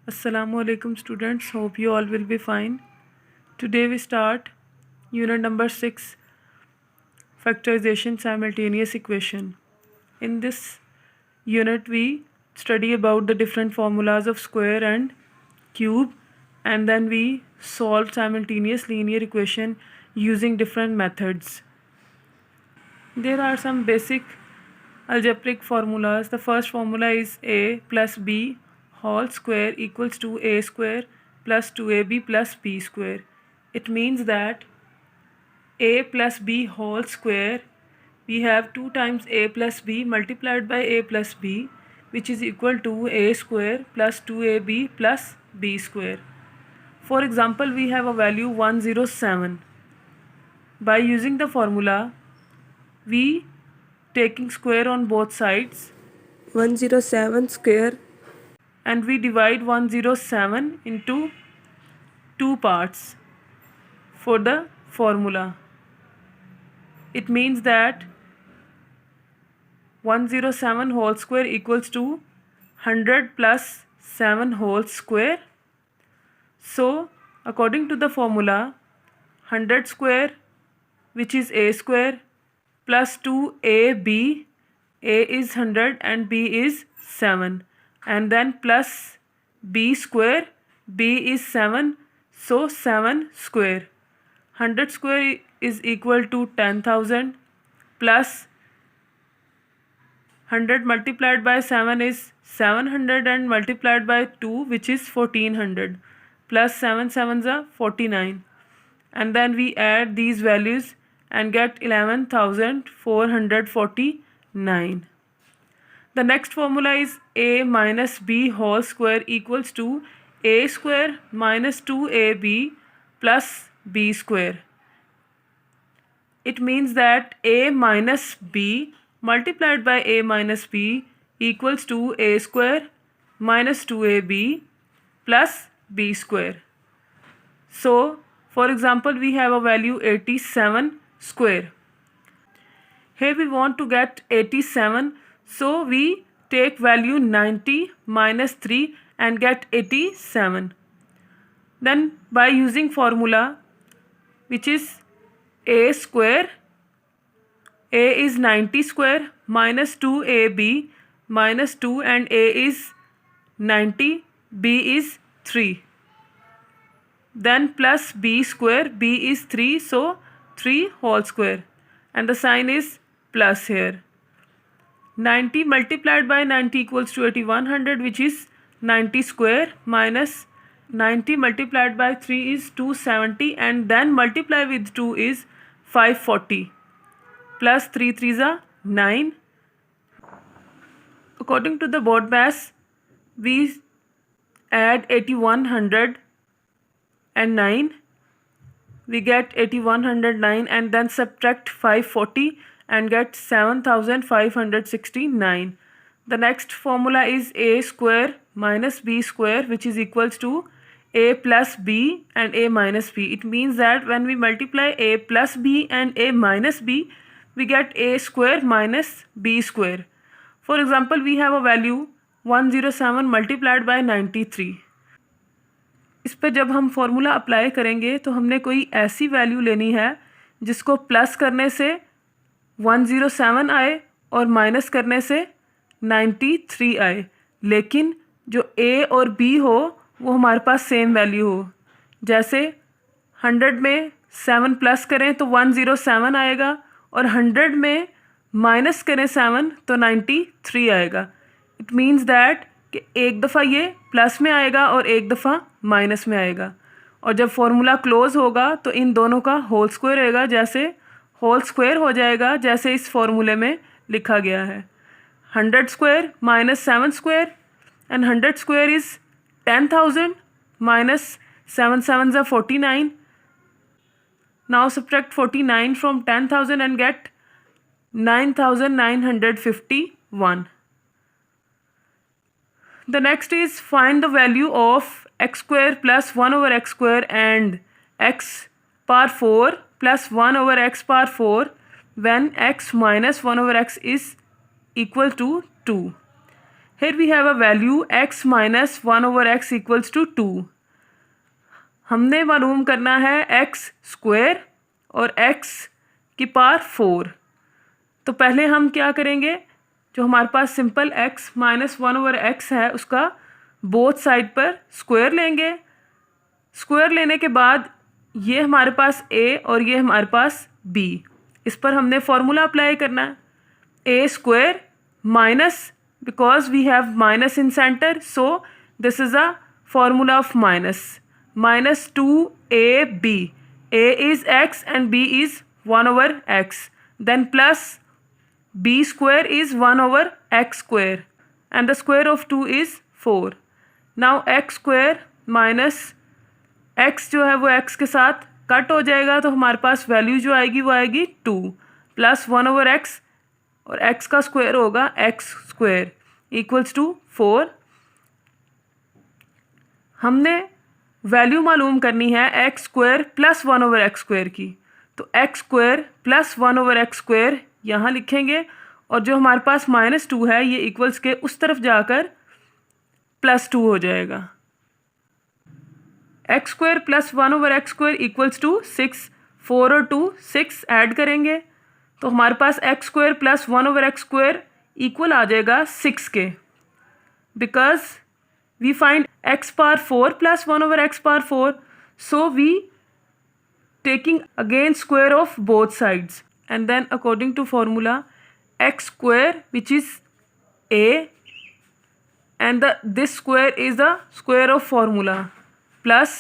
Assalamu alaikum students, hope you all will be fine. Today we start unit number 6, factorization simultaneous equation. In this unit we study about the different formulas of square and cube, and then we solve simultaneous linear equation using different methods. There are some basic algebraic formulas. The first formula is a plus b whole square equals to a square plus 2ab plus b square. It means that a plus b whole square, we have 2 times a plus b multiplied by a plus b, which is equal to a square plus 2ab plus b square. For example, we have a value 107. By using the formula, we taking square on both sides 107 square and we divide 107 into two parts for the formula. It means that 107 whole square equals to 100 plus 7 whole square. So according to the formula, 100 square, which is a square, plus 2ab, a is 100 and b is 7, and then plus b square, b is 7, so 7 square. 100 square is equal to 10,000 plus 100 multiplied by 7 is 700 and multiplied by 2, which is 1400, plus 7 sevens are 49, and then we add these values and get 11,449. The next formula is a minus b whole square equals to a square minus 2ab plus b square. It means that a minus b multiplied by a minus b equals to a square minus 2ab plus b square. So, for example, we have a value 87 square. Here we want to get 87, so we take value 90 minus 3 and get 87. Then by using formula, which is a square, a is 90 square minus 2ab minus 2, and a is 90, b is 3. Then plus b square, b is 3, so 3 whole square, and the sign is plus here. 90 multiplied by 90 equals to 8100, which is 90 square, minus 90 multiplied by 3 is 270, and then multiply with 2 is 540, plus 3 3s are 9. According to the board mass, we add 8100 and 9, we get 8109, and then subtract 540 and get 7569. The next formula is a square minus b square, which is equals to a plus b and a minus b. It means that when we multiply a plus b and a minus b, we get a square minus b square. For example, we have a value 107 multiplied by 93. इस पर जब हम formula apply करेंगे तो हमने कोई ऐसी value लेनी है जिसको प्लस करने से 107 आए और माइनस करने से 93 आए, लेकिन जो a और b हो वो हमारे पास सेम वैल्यू हो. जैसे 100 में 7 प्लस करें तो 107 आएगा, और 100 में माइनस करें 7 तो 93 आएगा. इट मीन्स दैट कि एक दफ़ा ये प्लस में आएगा और एक दफ़ा माइनस में आएगा, और जब फॉर्मूला क्लोज होगा तो इन दोनों का होल स्क्वायर होगा, जैसे होल स्क्वायर हो जाएगा जैसे इस फॉर्मूले में लिखा गया है. 100 square minus 7 square, and 100 square is 10,000 minus 7 sevens are 49. Now subtract 49 from 10,000 and get 9,951. The next is find the value of x square plus 1 over x square and x power 4 plus 1 over x power 4 when x minus 1 over x is equal to 2. Here we have a value x minus 1/x equals to 2. हमने मालूम करना है x square और x की power 4. तो पहले हम क्या करेंगे, जो हमारे पास सिंपल x माइनस 1/x है उसका बोथ साइड पर स्क्वायर लेंगे. स्क्वायर लेने के बाद ये हमारे पास a और ये हमारे पास b, इस पर हमने फॉर्मूला अप्लाई करना है. a square minus, because we have minus in center, so this is a formula of minus 2ab. a is x and b is 1/x. Then plus b square is 1/x square and the square of 2 is 4. Now x square minus x जो है वो x के साथ cut हो जाएगा, तो हमारे पास value जो आएगी वो आएगी 2 प्लस 1/x और x का स्क्वायर होगा x स्क्वायर इक्वल्स टू 4. हमने वैल्यू मालूम करनी है x square plus 1/x square की, तो x square plus 1/x square यहाँ लिखेंगे और जो हमारे पास -2 है ये इक्वल्स के उस तरफ जाकर +2 हो जाएगा. x square plus 1/x square equals to 6. 4 और 2 6 ऐड करेंगे तो हमारे पास x square plus 1/x square equal आ जाएगा 6 के, because we find x power 4 plus 1/x power 4, so we taking again square of both sides, and then according to formula x square which is a and this square is the square of formula plus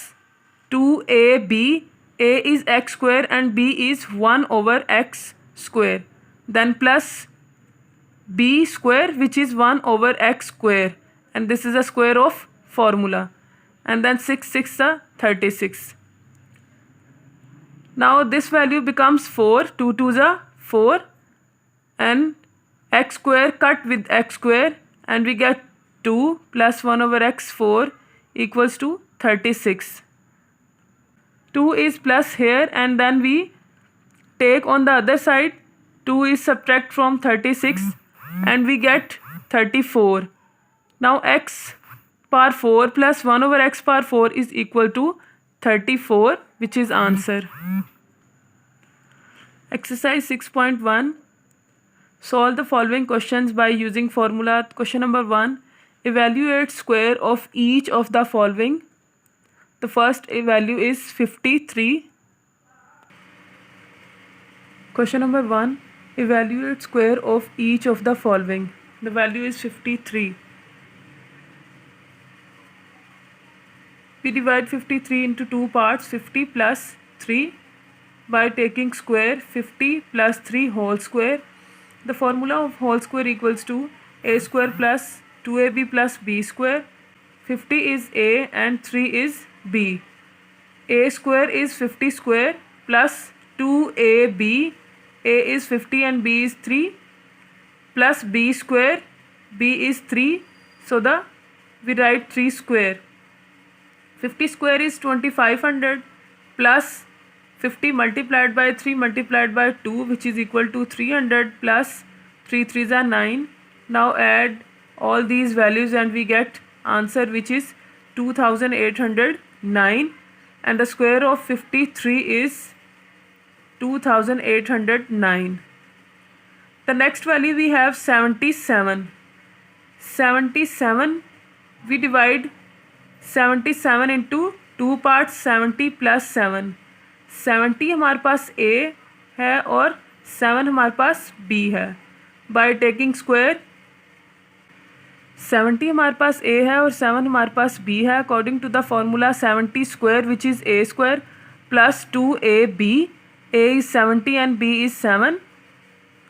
2ab. a is x square and b is 1/x square, then plus b square which is 1/x square, and this is a square of formula, and then 6 6 36. Now this value becomes 4. 2 2 is 4 and x square cut with x square and we get 2 plus 1/x 4 equals to 36. 2 is plus here and then we take on the other side. 2 is subtract from 36 and we get 34. Now x power 4 plus 1/x power 4 is equal to 34, which is answer. Exercise 6.1. Solve the following questions by using formula. Question number 1. Evaluate square of each of the following. The first value is 53. Question number 1. Evaluate square of each of the following. The value is 53. We divide 53 into two parts, 50 plus 3, by taking square 50 plus 3 whole square. The formula of whole square equals to a square plus 2ab plus b square. 50 is a and 3 is b. A square is 50 square plus 2ab. A is 50 and b is 3 plus b square. B is 3, so we write 3 square. 50 square is 2500 plus 50 multiplied by 3 multiplied by 2, which is equal to 300 plus 3 3s are 9. Now add all these values and we get answer which is 2809, and the square of 53 is 2809. The next value we have 77. 77 we divide 77 into two parts, 70 plus 7. 70 हमारे पास a है और 7 हमारे पास b है. By taking square 70 हमारे पास a है और 7 हमारे पास b है. According to the formula 70 square which is a square plus 2ab. a is 70 and b is 7,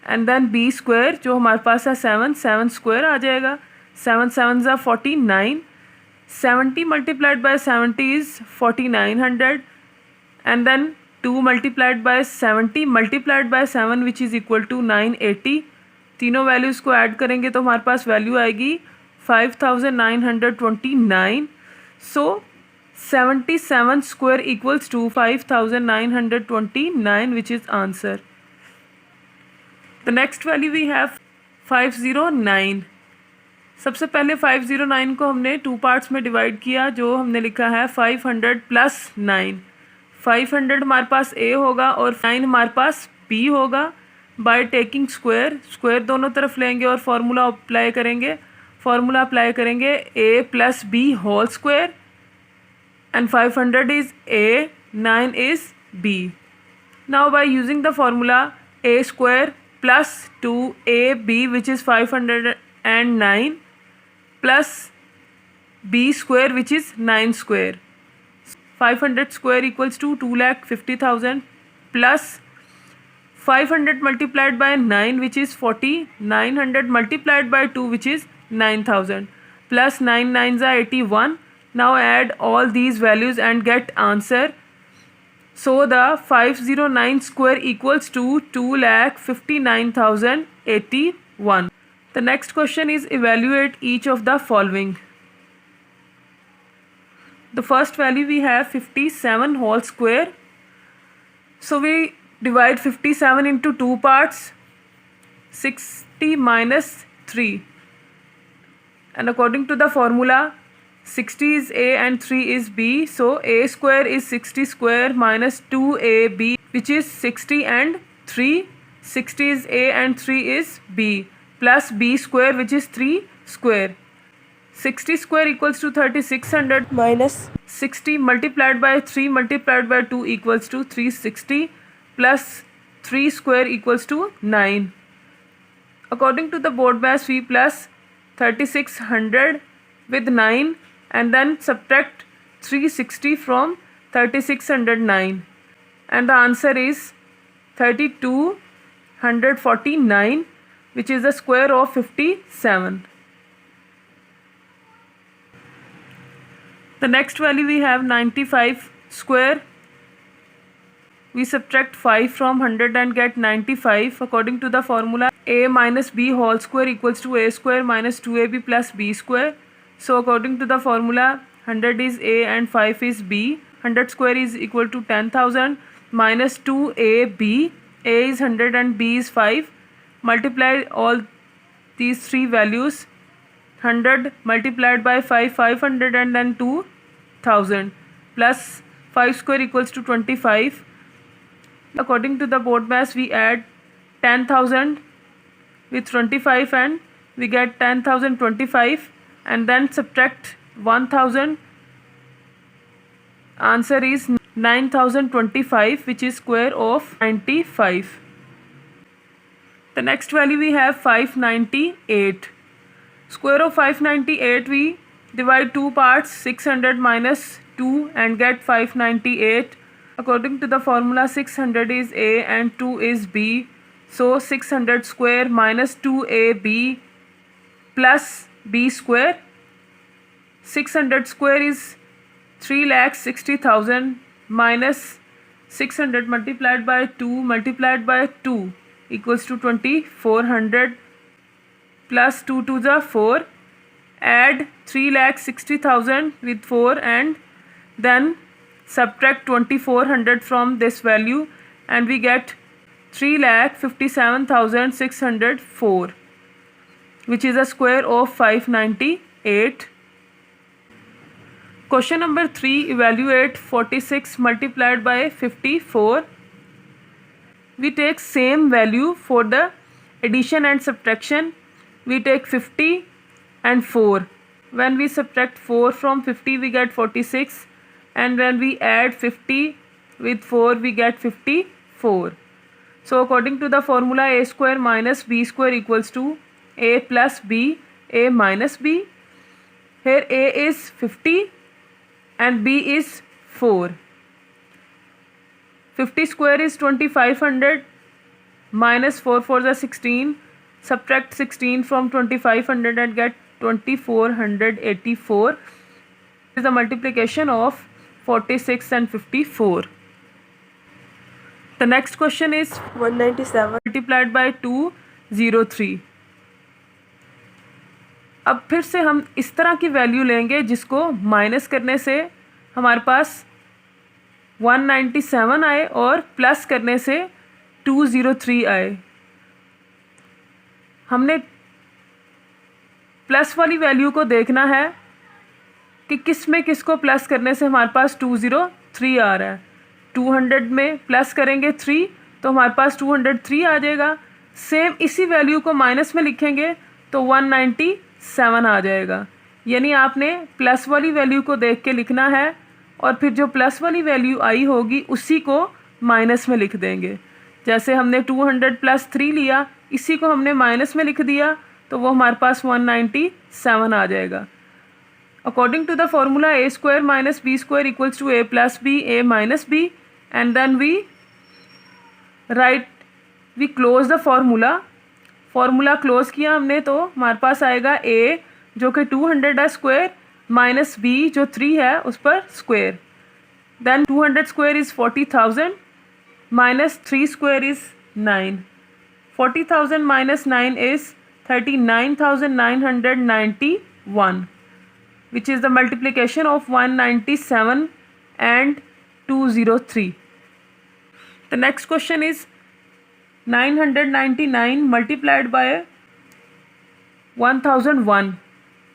and then b square जो हमारे पास है 7 square आ जाएगा. 7 7s are 49. 70 multiplied by 70 is 4900, and then 2 multiplied by 70 multiplied by 7 which is equal to 980. तीनों values को add करेंगे तो हमारे पास value आएगी 5929. सो 77 square equals to 5929, which is answer. The next value we have 509. सबसे पहले 509 को हमने 2 पार्ट्स में डिवाइड किया, जो हमने लिखा है 500 प्लस 9। 500 हमारे पास ए होगा और 9 हमारे पास बी होगा। बाय टेकिंग स्क्वायर, स्क्वायर दोनों तरफ लेंगे और फार्मूला अप्लाई करेंगे a plus b whole square, and 500 is a, 9 is b. Now by using the formula a square plus 2ab, which is 509, plus b square, which is 9 square. 500 square equals to 2,50,000 plus 500 multiplied by 9, which is 40, 900 multiplied by 2, which is 9,000, plus 9 9s are 81. Now add all these values and get answer. So the 509 square equals to 2,59,081. The next question is evaluate each of the following. The first value we have 57 whole square. So we divide 57 into 2 parts, 60 minus 3. And according to the formula, 60 is a and 3 is b. So a square is 60 square minus 2ab, which is 60 and 3. 60 is a and 3 is b, plus b square, which is 3 square. 60 square equals to 3600 minus 60 multiplied by 3 multiplied by 2 equals to 360, plus 3 square equals to 9. According to the board mass, we plus 3600 with 9 and then subtract 360 from 3609, and the answer is 3249, which is the square of 57. The next value we have 95 square. We subtract 5 from 100 and get 95. According to the formula, a minus b whole square equals to a square minus 2ab plus b square. So according to the formula, 100 is a and 5 is b. 100 square is equal to 10,000 minus 2ab. A is 100 and b is 5. Multiply all these three values. 100 multiplied by 5, 500, and then 2,000, plus 5 square equals to 25. According to the board mass, we add 10,000 with 25 and we get 10,025, and then subtract 1,000. Answer is 9,025, which is square of 95. The next value we have 598. Square of 598, we divide 2 parts, 600 minus 2, and get 598. According to the formula, 600 is a and 2 is b. So 600 square minus 2ab plus b square. 600 square is 3,60,000 minus 600 multiplied by 2 multiplied by 2 equals to 2,400, plus 2 to the 4. Add 3,60,000 with 4 and then subtract 2,400 from this value, and we get 3,57,604, which is a square of 598. Question number 3, evaluate 46 multiplied by 54. We take same value for the addition and subtraction. We take 50 and 4. When we subtract 4 from 50, we get 46, and when we add 50 with 4, we get 54. So according to the formula, a square minus b square equals to a plus b, a minus b. Here a is 50 and b is 4. 50 square is 2,500 minus 4 for the 16. Subtract 16 from 2,500 and get 2,484. This is the multiplication of 46 and 54. The next question is 197 multiplied by 203. अब फिर से हम इस तरह की value लेंगे जिसको minus करने से हमारे पास 197 आए और प्लस करने से 203 आए. हमने प्लस वाली वैल्यू को देखना है कि किस में किसको प्लस करने से हमारे पास 203 आ रहा है। 200 में प्लस करेंगे 3 तो हमारे पास 203 आ जाएगा। सेम इसी वैल्यू को माइनस में लिखेंगे तो 197 आ जाएगा। यानी आपने प्लस वाली वैल्यू को देख के लिखना है और फिर जो प्लस वाली वैल्यू आई होगी उसी को माइनस में लिख देंगे। जैसे हमने 200 प्लस 3 लिया, इसी को हमने माइनस में लिख दिया तो वो हमारे पास 197 आ जाएगा। According to the formula a square minus b square equals to a plus b a minus b and then we close the formula close किया हमने तो हमारे पास आएगा a जो कि 200 है स्क्वायर माइनस b जो 3 है उस पर square. Then 200 square is 40,000 minus 3 square is 9। 40,000 minus 9 is 39,991 which is the multiplication of 197 and 203. The next question is 999 multiplied by 1001.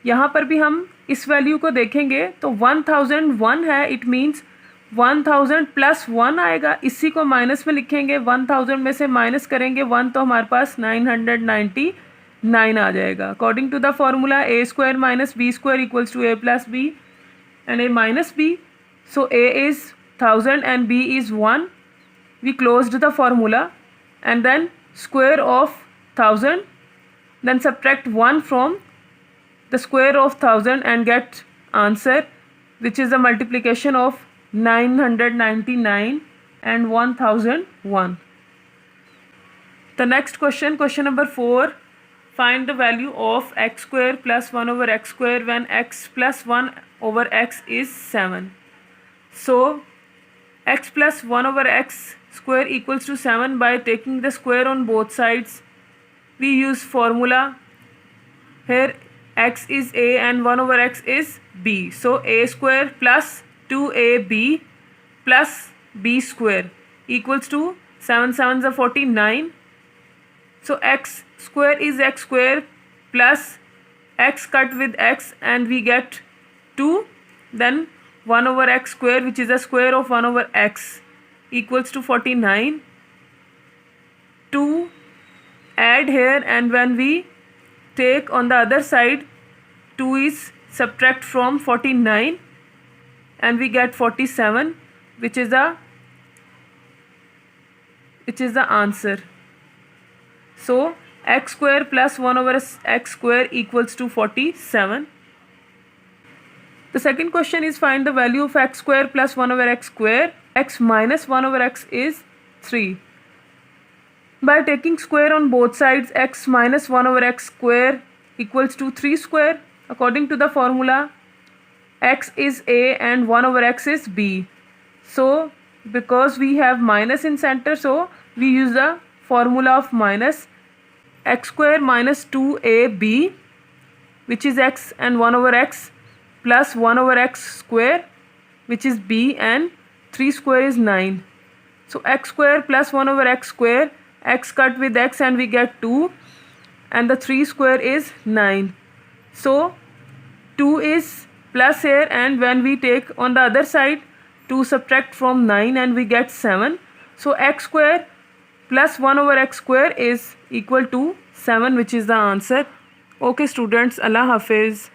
यहाँ पर भी हम इस वैल्यू को देखेंगे तो 1001 है, इट मीन्स 1000 प्लस 1 आएगा, इसी को माइनस में लिखेंगे। 1000 में से माइनस करेंगे 1 तो हमारे पास 999 आ जाएगा। According to the formula a square minus b square equals to a plus b and a minus b, so a is 1000 and b is 1. We closed the formula and then square of 1000, then subtract 1 from the square of 1000 and get answer, which is the multiplication of 999 and 1001. The next question number 4. Find the value of x square plus 1 over x square when x plus 1 over x is 7. So x plus 1 over x square equals to 7 by taking the square on both sides. We use formula. Here x is a and 1 over x is b. So a square plus 2ab plus b square equals to 7 7s are 49. So x square is x square plus x cut with x and we get 2. Then 1 over x square, which is the square of 1 over x, equals to 49. 2 add here and when we take on the other side 2 is subtract from 49 and we get 47, which is the answer. So x square plus 1 over x square equals to 47. The second question is find the value of x square plus 1 over x square. X minus 1 over x is 3. By taking square on both sides, x minus 1 over x square equals to 3 square. According to the formula, x is a and 1 over x is b. So because we have minus in center, so we use the formula of minus. X square minus 2ab, which is x and 1 over x, plus 1 over x square, which is b, and 3 square is 9. So x square plus 1 over x square, x cut with x and we get 2, and the 3 square is 9. So 2 is plus here, and when we take on the other side 2 subtract from 9 and we get 7. So x square plus 1 over x square is equal to 7, which is the answer. Okay students, Allah Hafiz.